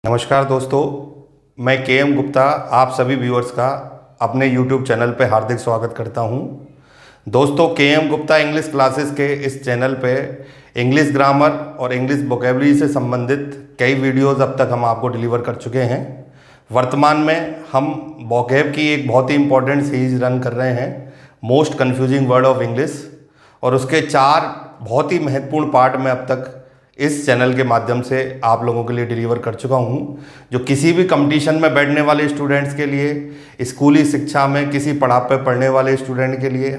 नमस्कार दोस्तों, मैं के गुप्ता आप सभी व्यूअर्स का अपने YouTube चैनल पे हार्दिक स्वागत करता हूं। दोस्तों, के गुप्ता इंग्लिश क्लासेस के इस चैनल पे इंग्लिश ग्रामर और इंग्लिश वोकेबलरी से संबंधित कई वीडियोस अब तक हम आपको डिलीवर कर चुके हैं। वर्तमान में हम वोकैब की एक बहुत ही इंपॉर्टेंट सीरीज रन कर रहे हैं, most confusing word of English, और उसके 4 बहुत ही महत्वपूर्ण पार्ट में अब तक इस चैनल के माध्यम से आप लोगों के लिए डिलीवर कर चुका हूं, जो किसी भी कंपटीशन में बैठने वाले स्टूडेंट्स के लिए, स्कूली शिक्षा में किसी पड़ाव पर पढ़ने वाले स्टूडेंट के लिए,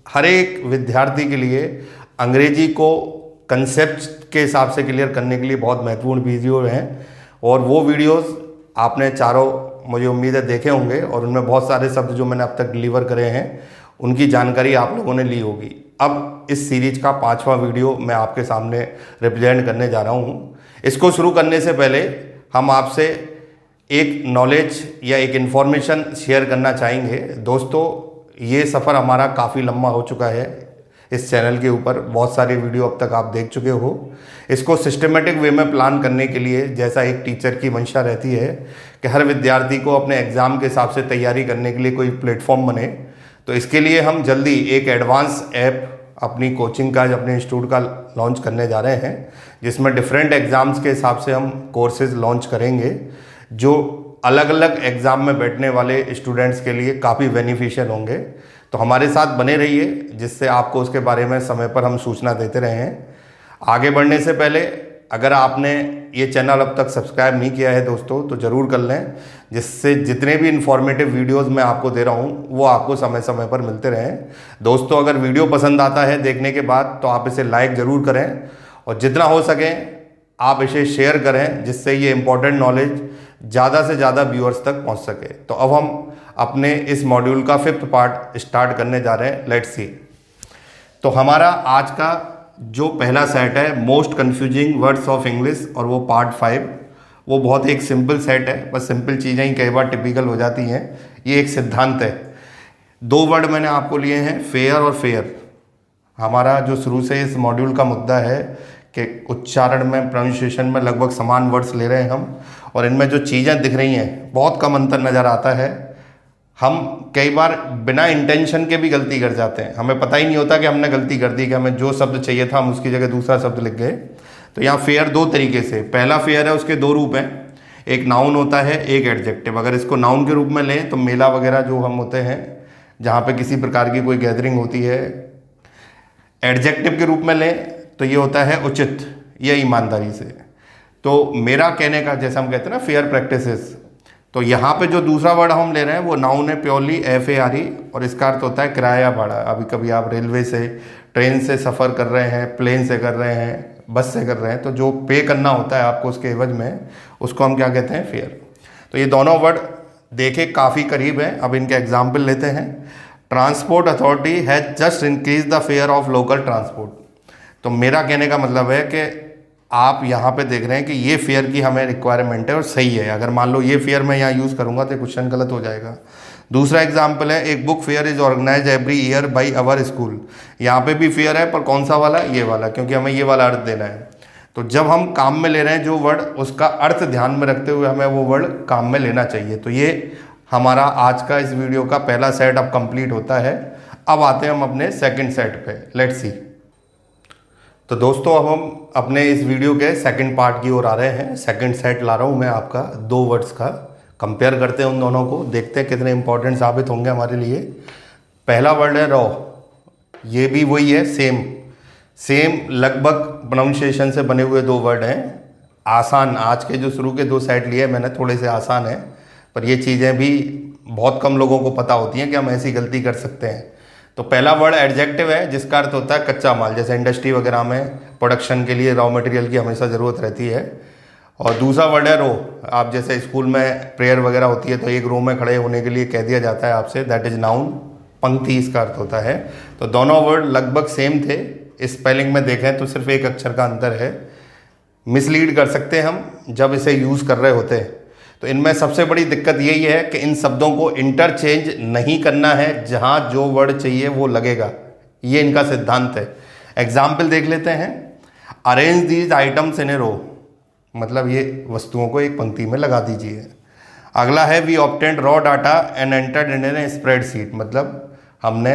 हर एक विद्यार्थी के लिए अंग्रेजी को कंसेप्ट के हिसाब से क्लियर करने के लिए बहुत महत्वपूर्ण वीडियो हैं। और वो वीडियोस आपने चारों, मुझे उम्मीद है, देखे होंगे और उनमें बहुत सारे शब्द जो मैंने अब तक डिलीवर करे हैं उनकी जानकारी आप लोगों ने ली होगी। अब इस सीरीज का 5वां वीडियो मैं आपके सामने रिप्रेजेंट करने जा रहा हूँ। इसको शुरू करने से पहले हम आपसे एक नॉलेज या एक इन्फॉर्मेशन शेयर करना चाहेंगे। दोस्तों, ये सफ़र हमारा काफ़ी लंबा हो चुका है। इस चैनल के ऊपर बहुत सारे वीडियो अब तक आप देख चुके हो। इसको सिस्टमेटिक वे में प्लान करने के लिए, जैसा एक टीचर की मंशा रहती है कि हर विद्यार्थी को अपने एग्ज़ाम के हिसाब से तैयारी करने के लिए कोई प्लेटफॉर्म बने, तो इसके लिए हम जल्दी एक एडवांस ऐप अपनी कोचिंग का, अपने इंस्टीट्यूट का लॉन्च करने जा रहे हैं, जिसमें डिफरेंट एग्ज़ाम्स के हिसाब से हम कोर्सेज लॉन्च करेंगे, जो अलग अलग एग्ज़ाम में बैठने वाले स्टूडेंट्स के लिए काफ़ी बेनिफिशियल होंगे। तो हमारे साथ बने रहिए, जिससे आपको उसके बारे में समय पर हम सूचना देते रहे हैं। आगे बढ़ने से पहले अगर आपने ये चैनल अब तक सब्सक्राइब नहीं किया है दोस्तों, तो ज़रूर कर लें, जिससे जितने भी इन्फॉर्मेटिव वीडियोस मैं आपको दे रहा हूँ वो आपको समय समय पर मिलते रहें। दोस्तों, अगर वीडियो पसंद आता है देखने के बाद तो आप इसे लाइक ज़रूर करें, और जितना हो सके आप इसे शेयर करें, जिससे ये इम्पोर्टेंट नॉलेज ज़्यादा से ज़्यादा व्यूअर्स तक पहुँच सके। तो अब हम अपने इस मॉड्यूल का 5th पार्ट स्टार्ट करने जा रहे हैं। Let's see. तो हमारा आज का जो पहला सेट है, most confusing words of English, और वो पार्ट 5, वो बहुत एक सिंपल सेट है। बस सिंपल चीज़ें ही कई बार टिपिकल हो जाती हैं। ये एक सिद्धांत है। 2 वर्ड मैंने आपको लिए हैं, फेयर और फेयर। हमारा जो शुरू से इस मॉड्यूल का मुद्दा है कि उच्चारण में, प्रोनाउंसिएशन में लगभग समान वर्ड्स ले रहे हैं हम, और इनमें जो चीज़ें दिख रही हैं बहुत कम अंतर नज़र आता है। हम कई बार बिना इंटेंशन के भी गलती कर जाते हैं, हमें पता ही नहीं होता कि हमने गलती कर दी, कि हमें जो शब्द चाहिए था हम उसकी जगह दूसरा शब्द लिख गए। तो यहाँ फेयर 2 तरीके से, पहला फेयर है, उसके 2 रूप हैं, एक नाउन होता है, एक एडजेक्टिव। अगर इसको नाउन के रूप में लें तो मेला वगैरह जो हम होते हैं, जहाँ पे किसी प्रकार की कोई गैदरिंग होती है। एडजेक्टिव के रूप में लें तो ये होता है उचित या ईमानदारी से। तो मेरा कहने का, जैसा हम कहते हैं ना, फेयर प्रैक्टिसेस, तो यहाँ पे जो दूसरा वर्ड हम ले रहे हैं वो नाउन है, प्योरली FARE, और इसका अर्थ होता है किराया भाड़ा। अभी कभी आप रेलवे से, ट्रेन से सफ़र कर रहे हैं, प्लेन से कर रहे हैं, बस से कर रहे हैं, तो जो पे करना होता है आपको उसके एवज में, उसको हम क्या कहते हैं, फेयर। तो ये दोनों वर्ड देखे काफ़ी करीब हैं। अब इनके एग्जाम्पल लेते हैं। Transport authority has just increase the fair of local transport. तो मेरा कहने का मतलब है कि आप यहाँ पे देख रहे हैं कि ये फेयर की हमें रिक्वायरमेंट है और सही है। अगर मान लो ये फेयर मैं यहाँ यूज़ करूँगा तो क्वेश्चन गलत हो जाएगा। दूसरा एग्जाम्पल है, एक book fair is organize every year by our school. यहाँ पे भी फेयर है, पर कौन सा वाला, ये वाला, क्योंकि हमें ये वाला अर्थ देना है। तो जब हम काम में ले रहे हैं जो वर्ड, उसका अर्थ ध्यान में रखते हुए हमें वो वर्ड काम में लेना चाहिए। तो ये हमारा आज का इस वीडियो का पहला सेट अब कंप्लीट होता है। अब आते हैं हम अपने सेकेंड सेट पे। Let's see. तो दोस्तों, अब हम अपने इस वीडियो के सेकंड पार्ट की ओर आ रहे हैं। सेकंड सेट ला रहा हूँ मैं आपका 2 वर्ड्स का। कंपेयर करते हैं उन दोनों को, देखते हैं कितने इंपॉर्टेंट साबित होंगे हमारे लिए। पहला वर्ड है रॉ। ये भी वही है, सेम लगभग प्रोनाउंसिएशन से बने हुए 2 वर्ड हैं। आसान, आज के जो शुरू के 2 सेट लिए मैंने थोड़े से आसान है, पर ये चीज़ें भी बहुत कम लोगों को पता होती हैं कि हम ऐसी गलती कर सकते हैं। तो पहला वर्ड एडजेक्टिव है, जिसका अर्थ होता है कच्चा माल। जैसे इंडस्ट्री वगैरह में प्रोडक्शन के लिए रॉ मटेरियल की हमेशा ज़रूरत रहती है। और दूसरा वर्ड है रो। आप जैसे स्कूल में प्रेयर वगैरह होती है तो एक रो में खड़े होने के लिए कह दिया जाता है आपसे, दैट इज़ नाउन। पंक्ति इसका अर्थ होता है। तो दोनों वर्ड लगभग सेम थे। स्पेलिंग में देखें तो सिर्फ एक अक्षर का अंतर है। मिसलीड कर सकते हैं हम जब इसे यूज़ कर रहे होते हैं। तो इनमें सबसे बड़ी दिक्कत यही है कि इन शब्दों को इंटरचेंज नहीं करना है, जहाँ जो वर्ड चाहिए वो लगेगा। ये इनका सिद्धांत है। एग्जाम्पल देख लेते हैं। अरेंज दीज आइटम्स इन ए रो। मतलब ये वस्तुओं को एक पंक्ति में लगा दीजिए। अगला है we obtained raw data and entered in a spreadsheet, मतलब हमने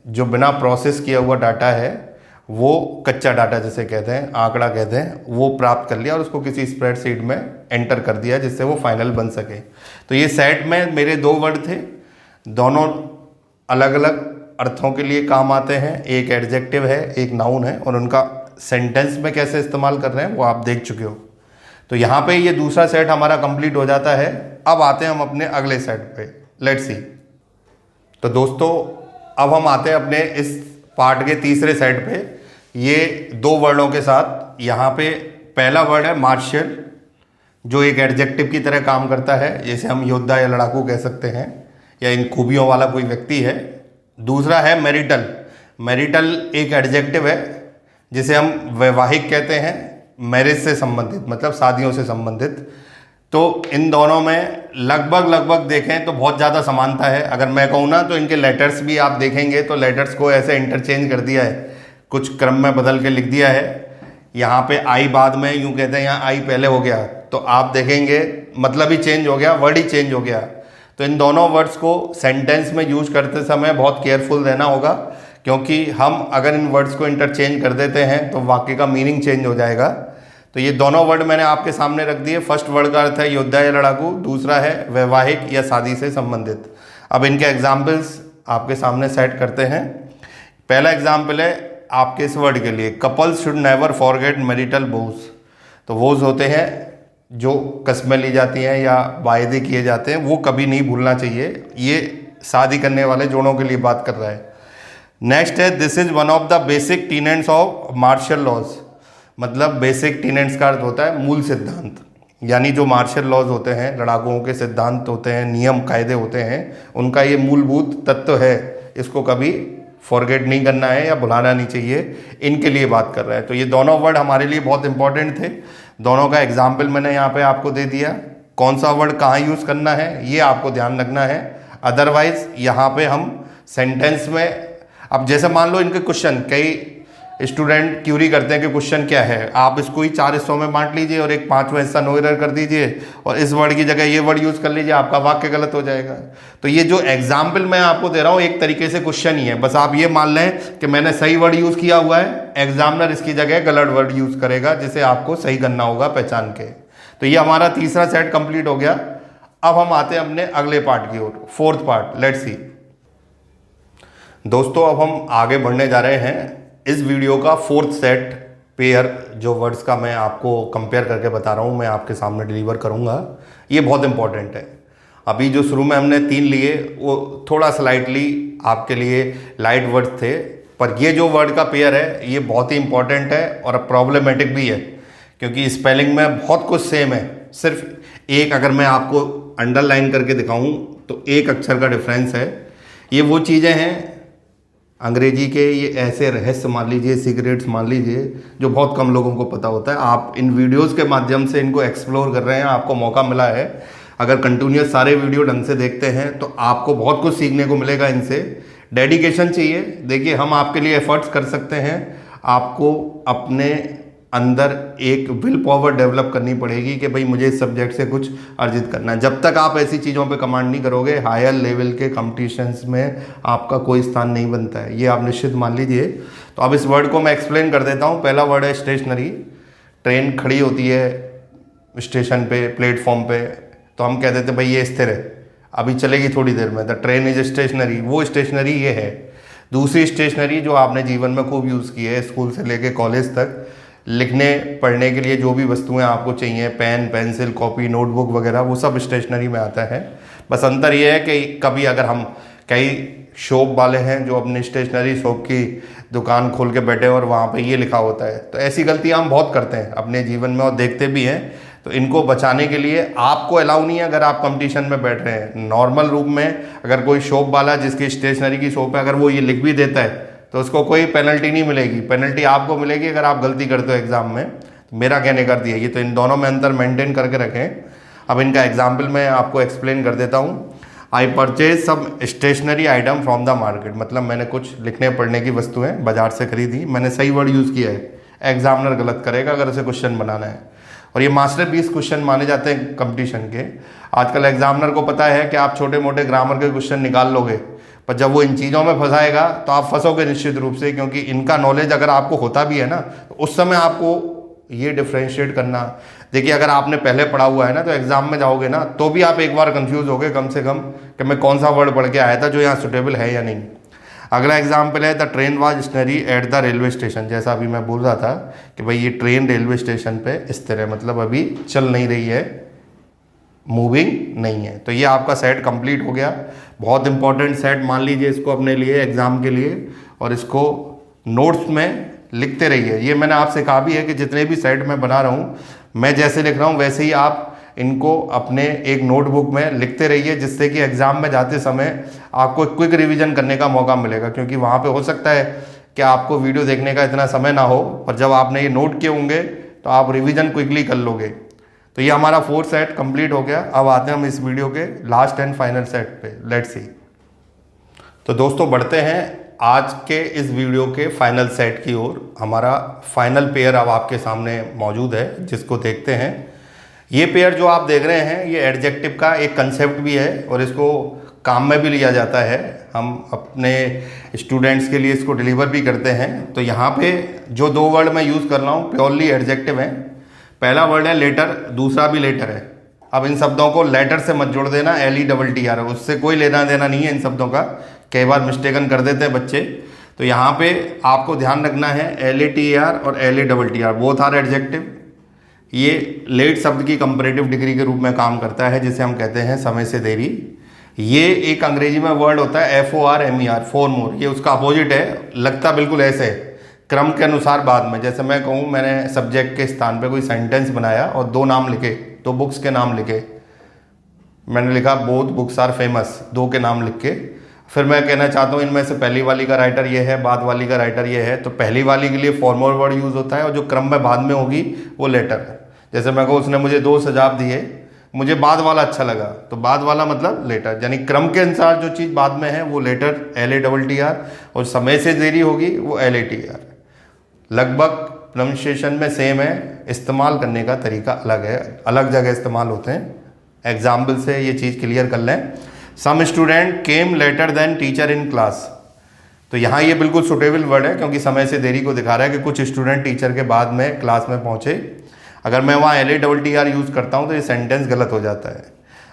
जो बिना प्रोसेस किया हुआ डाटा है वो कच्चा डाटा जिसे कहते हैं, आंकड़ा कहते हैं, वो प्राप्त कर लिया और उसको किसी स्प्रेडशीट में एंटर कर दिया जिससे वो फाइनल बन सके। तो ये सेट में मेरे 2 वर्ड थे, दोनों अलग अलग अर्थों के लिए काम आते हैं। एक एडजेक्टिव है, एक नाउन है, और उनका सेंटेंस में कैसे इस्तेमाल कर रहे हैं वो आप देख चुके हो। तो यहाँ पे ये दूसरा सेट हमारा कंप्लीट हो जाता है। अब आते हैं हम अपने अगले सेट पे, लेट्स सी। तो दोस्तों अब हम आते हैं अपने इस पार्ट के तीसरे सेट पे, ये 2 वर्डों के साथ। यहाँ पे पहला वर्ड है मार्शियल, जो एक एडजेक्टिव की तरह काम करता है, जैसे हम योद्धा या लड़ाकू कह सकते हैं, या इन खूबियों वाला कोई व्यक्ति है। दूसरा है मैरिटल। मैरिटल एक एडजेक्टिव है जिसे हम वैवाहिक कहते हैं, मैरिज से संबंधित, मतलब शादियों से संबंधित। तो इन दोनों में लगभग देखें तो बहुत ज़्यादा समानता है। अगर मैं कहूँ ना तो इनके लेटर्स भी आप देखेंगे तो लेटर्स को ऐसे इंटरचेंज कर दिया है, कुछ क्रम में बदल के लिख दिया है। यहाँ पे आई बाद में, यूँ कहते हैं यहाँ आई पहले हो गया, तो आप देखेंगे मतलब ही चेंज हो गया, वर्ड ही चेंज हो गया। तो इन दोनों वर्ड्स को सेंटेंस में यूज करते समय बहुत केयरफुल रहना होगा, क्योंकि हम अगर इन वर्ड्स को इंटरचेंज कर देते हैं तो वाक्य का मीनिंग चेंज हो जाएगा। तो ये दोनों वर्ड मैंने आपके सामने रख दिए। फर्स्ट वर्ड का अर्थ है योद्धा या लड़ाकू, दूसरा है वैवाहिक या शादी से संबंधित। अब इनके एग्जाम्पल्स आपके सामने सेट करते हैं। पहला एग्जाम्पल है आपके इस वर्ड के लिए, couples should never forget marital vows. तो वोज होते हैं जो कस्में ली जाती हैं या वायदे किए जाते हैं, वो कभी नहीं भूलना चाहिए। ये शादी करने वाले जोड़ों के लिए बात कर रहा है। नेक्स्ट है this is one of the basic tenets of martial laws. मतलब बेसिक टीनेंट्स का अर्थ होता है मूल सिद्धांत, यानी जो मार्शल लॉज होते हैं, लड़ाकुओं के सिद्धांत होते हैं, नियम कायदे होते हैं, उनका ये मूलभूत तत्व है, इसको कभी फॉरगेट नहीं करना है या भुलाना नहीं चाहिए, इनके लिए बात कर रहा है। तो ये दोनों वर्ड हमारे लिए बहुत इंपॉर्टेंट थे। दोनों का एग्जाम्पल मैंने यहाँ पे आपको दे दिया। कौन सा वर्ड कहाँ यूज़ करना है ये आपको ध्यान रखना है, अदरवाइज यहाँ पे हम सेंटेंस में, अब जैसे मान लो इनके क्वेश्चन, कई स्टूडेंट क्यूरी करते हैं कि क्वेश्चन क्या है, आप इसको ही 4 हिस्सों में बांट लीजिए और एक 5वां हिस्सा नो एरर कर दीजिए और इस वर्ड की जगह ये वर्ड यूज़ कर लीजिए, आपका वाक्य गलत हो जाएगा। तो ये जो एग्जाम्पल मैं आपको दे रहा हूँ एक तरीके से क्वेश्चन ही है, बस आप ये मान लें कि मैंने सही वर्ड यूज़ किया हुआ है, एग्जामिनर इसकी जगह गलत वर्ड यूज़ करेगा जिसे आपको सही करना होगा पहचान के। तो ये हमारा तीसरा सेट कंप्लीट हो गया। अब हम आते हैं अपने अगले पार्ट की ओर, फोर्थ पार्ट, लेट्स सी। दोस्तों अब हम आगे बढ़ने जा रहे हैं। इस वीडियो का फोर्थ सेट पेयर जो वर्ड्स का मैं आपको कंपेयर करके बता रहा हूँ, मैं आपके सामने डिलीवर करूँगा। ये बहुत इंपॉर्टेंट है। अभी जो शुरू में हमने 3 लिए वो थोड़ा स्लाइटली आपके लिए लाइट वर्ड्स थे, पर ये जो वर्ड का पेयर है ये बहुत ही इंपॉर्टेंट है और प्रॉब्लमेटिक भी है, क्योंकि स्पेलिंग में बहुत कुछ सेम है। सिर्फ एक अगर मैं आपको अंडरलाइन करके दिखाऊँ तो एक अक्षर का डिफरेंस है। ये वो चीज़ें हैं अंग्रेजी के, ये ऐसे रहस्य मान लीजिए, सीक्रेट्स मान लीजिए, जो बहुत कम लोगों को पता होता है। आप इन वीडियोस के माध्यम से इनको एक्सप्लोर कर रहे हैं, आपको मौका मिला है। अगर कंटिन्यूस सारे वीडियो ढंग से देखते हैं तो आपको बहुत कुछ सीखने को मिलेगा इनसे। डेडिकेशन चाहिए। देखिए हम आपके लिए एफर्ट्स कर सकते हैं, आपको अपने अंदर एक विल पावर डेवलप करनी पड़ेगी कि भाई मुझे इस सब्जेक्ट से कुछ अर्जित करना है। जब तक आप ऐसी चीज़ों पे कमांड नहीं करोगे, हायर लेवल के कॉम्पिटिशन्स में आपका कोई स्थान नहीं बनता है, ये आप निश्चित मान लीजिए। तो अब इस वर्ड को मैं एक्सप्लेन कर देता हूँ। पहला वर्ड है स्टेशनरी। ट्रेन खड़ी होती है स्टेशन पे, प्लेटफॉर्म पे, तो हम कह देते हैं भाई ये स्थिर है, अभी चलेगी थोड़ी देर में। द ट्रेन इज स्टेशनरी, वो स्टेशनरी ये है। दूसरी स्टेशनरी जो आपने जीवन में खूब यूज़ की है, स्कूल से लेके कॉलेज तक, लिखने पढ़ने के लिए जो भी वस्तुएं आपको चाहिए, पेन, पेंसिल, कॉपी, नोटबुक वगैरह, वो सब स्टेशनरी में आता है। बस अंतर ये है कि कभी अगर हम, कई शॉप वाले हैं जो अपनी स्टेशनरी शॉप की दुकान खोल के बैठे और वहाँ पे ये लिखा होता है, तो ऐसी गलतियाँ हम बहुत करते हैं अपने जीवन में और देखते भी हैं। तो इनको बचाने के लिए आपको अलाउ नहीं है, अगर आप कंपटीशन में बैठ रहे हैं नॉर्मल रूप में, अगर कोई शॉप वाला जिसकी स्टेशनरी की शॉप है अगर वो ये लिख भी देता है तो उसको कोई पेनल्टी नहीं मिलेगी। पेनल्टी आपको मिलेगी अगर आप गलती करते हो एग्जाम में। तो मेरा कहने कर दिया ये, तो इन दोनों में अंतर मेंटेन करके रखें। अब इनका एग्जाम्पल मैं आपको एक्सप्लेन कर देता हूँ। I purchase some stationery item from the market, मतलब मैंने कुछ लिखने पढ़ने की वस्तुएं बाजार से खरीदी। मैंने सही वर्ड यूज़ किया है, एग्जामिनर गलत करेगा अगर उसे क्वेश्चन बनाना है। और ये मास्टरपीस क्वेश्चन माने जाते हैं कंपटीशन के। आजकल एग्जामिनर को पता है कि आप छोटे मोटे ग्रामर के क्वेश्चन निकाल लोगे, पर जब वो इन चीज़ों में फंसाएगा तो आप फंसोगे निश्चित रूप से, क्योंकि इनका नॉलेज अगर आपको होता भी है ना तो उस समय आपको ये डिफ्रेंशिएट करना, देखिए अगर आपने पहले पढ़ा हुआ है ना तो एग्जाम में जाओगे ना तो भी आप एक बार कंफ्यूज होगे कम से कम कि मैं कौन सा वर्ड पढ़ के आया था जो यहाँ सुटेबल है या नहीं। अगला एग्जाम्पल है the train was stationary at the railway station. जैसा अभी मैं बोल रहा था कि भाई ये ट्रेन रेलवे स्टेशन पे स्थिर है, मतलब अभी चल नहीं रही है, मूविंग नहीं है। तो ये आपका सेट कंप्लीट हो गया। बहुत इंपॉर्टेंट सेट मान लीजिए इसको अपने लिए एग्जाम के लिए, और इसको नोट्स में लिखते रहिए। ये मैंने आपसे कहा भी है कि जितने भी सेट मैं बना रहा हूँ, मैं जैसे लिख रहा हूँ वैसे ही आप इनको अपने एक नोटबुक में लिखते रहिए, जिससे कि एग्ज़ाम में जाते समय आपको क्विक रिवीजन करने का मौका मिलेगा। क्योंकि वहाँ पे हो सकता है कि आपको वीडियो देखने का इतना समय ना हो, पर जब आपने ये नोट किए होंगे तो आप रिवीजन क्विकली कर लोगे। तो ये हमारा 4 सेट कंप्लीट हो गया। अब आते हैं हम इस वीडियो के लास्ट एंड फाइनल सेट पे। Let's see. तो दोस्तों बढ़ते हैं आज के इस वीडियो के फाइनल सेट की ओर। हमारा फाइनल पेयर अब आपके सामने मौजूद है, जिसको देखते हैं। ये पेयर जो आप देख रहे हैं ये एडजेक्टिव का एक कंसेप्ट भी है और इसको काम में भी लिया जाता है। हम अपने स्टूडेंट्स के लिए इसको डिलीवर भी करते हैं। तो यहाँ पे जो 2 वर्ड मैं यूज़ कर रहा हूँ प्योरली एडजेक्टिव है। पहला वर्ड है लेटर, दूसरा भी लेटर है। अब इन शब्दों को लेटर से मत जोड़ देना, LETTR, उससे कोई लेना देना नहीं है इन शब्दों का। कई बार मिस्टेकन कर देते हैं बच्चे। तो यहाँ पे आपको ध्यान रखना है LATER और LATTR बोथ आर एडजेक्टिव। ये लेट शब्द की कंपैरेटिव डिग्री के रूप में काम करता है, जिसे हम कहते हैं समय से देरी। ये एक अंग्रेजी में वर्ड होता है FORMER, फॉर मोर। ये उसका अपोजिट है, लगता बिल्कुल ऐसे है, क्रम के अनुसार बाद में। जैसे मैं कहूँ मैंने सब्जेक्ट के स्थान पे कोई सेंटेंस बनाया और 2 नाम लिखे, 2 बुक्स के नाम लिखे। मैंने लिखा बोथ बुक्स आर फेमस, 2 के नाम लिख के। फिर मैं कहना चाहता हूँ इनमें से पहली वाली का राइटर ये है, बाद वाली का राइटर ये है। तो पहली वाली के लिए फॉर्मल वर्ड यूज़ होता है और जो क्रम में बाद में होगी वो लेटर है। जैसे मैं कहूँ उसने मुझे 2 सुझाव दिए, मुझे बाद वाला अच्छा लगा, तो बाद वाला मतलब लेटर। यानी क्रम के अनुसार जो चीज़ बाद में है वो लेटर LATTR, और समय से देरी होगी वो LATR। लगभग प्रोनाउंसिएशन में सेम है, इस्तेमाल करने का तरीका अलग है, अलग जगह इस्तेमाल होते हैं। एग्जाम्पल से ये चीज़ क्लियर कर लें। Some student came later than teacher in class. तो यहाँ ये बिल्कुल सुटेबल वर्ड है, क्योंकि समय से देरी को दिखा रहा है कि कुछ स्टूडेंट टीचर के बाद में क्लास में पहुँचे। अगर मैं वहाँ LATTR यूज़ करता हूँ तो ये सेंटेंस गलत हो जाता है।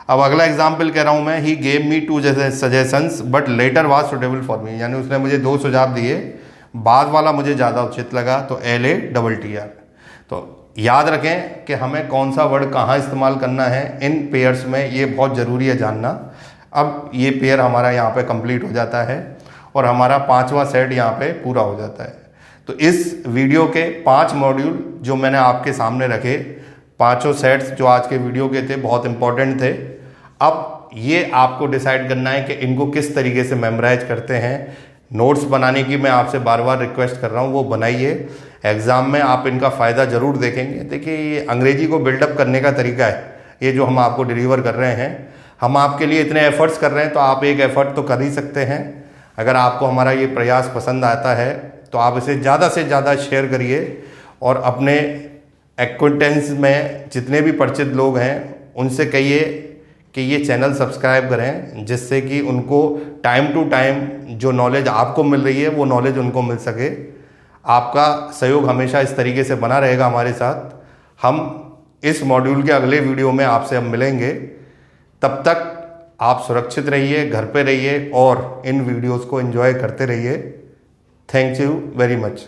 अब अगला एग्जाम्पल कह रहा हूँ मैं, he gave me 2 suggestions but later was suitable for me. यानी उसने मुझे 2 सुझाव दिए, बाद वाला मुझे ज़्यादा उचित लगा, तो LATTR। तो याद रखें कि हमें कौन सा वर्ड कहाँ इस्तेमाल करना है इन पेयर्स में, ये बहुत ज़रूरी है जानना। अब ये पेयर हमारा यहाँ पे कंप्लीट हो जाता है और हमारा 5वां सेट यहाँ पे पूरा हो जाता है। तो इस वीडियो के 5 मॉड्यूल जो मैंने आपके सामने रखे, 5 सेट्स जो आज के वीडियो के थे, बहुत इंपॉर्टेंट थे। अब ये आपको डिसाइड करना है कि इनको किस तरीके से मेमोराइज करते हैं। नोट्स बनाने की मैं आपसे बार बार रिक्वेस्ट कर रहा हूँ, वो बनाइए। एग्ज़ाम में आप इनका फ़ायदा ज़रूर देखेंगे। देखिए ये अंग्रेजी को बिल्डअप करने का तरीका है, ये जो हम आपको डिलीवर कर रहे हैं। हम आपके लिए इतने एफर्ट्स कर रहे हैं तो आप एक एफ़र्ट तो कर ही सकते हैं। अगर आपको हमारा ये प्रयास पसंद आता है तो आप इसे ज़्यादा से ज़्यादा शेयर करिए और अपने एक्विटेंस में जितने भी परिचित लोग हैं उनसे कहिए कि ये चैनल सब्सक्राइब करें, जिससे कि उनको टाइम टू टाइम जो नॉलेज आपको मिल रही है वो नॉलेज उनको मिल सके। आपका सहयोग हमेशा इस तरीके से बना रहेगा हमारे साथ। हम इस मॉड्यूल के अगले वीडियो में आपसे हम मिलेंगे। तब तक आप सुरक्षित रहिए, घर पे रहिए और इन वीडियोस को एंजॉय करते रहिए। Thank you very much.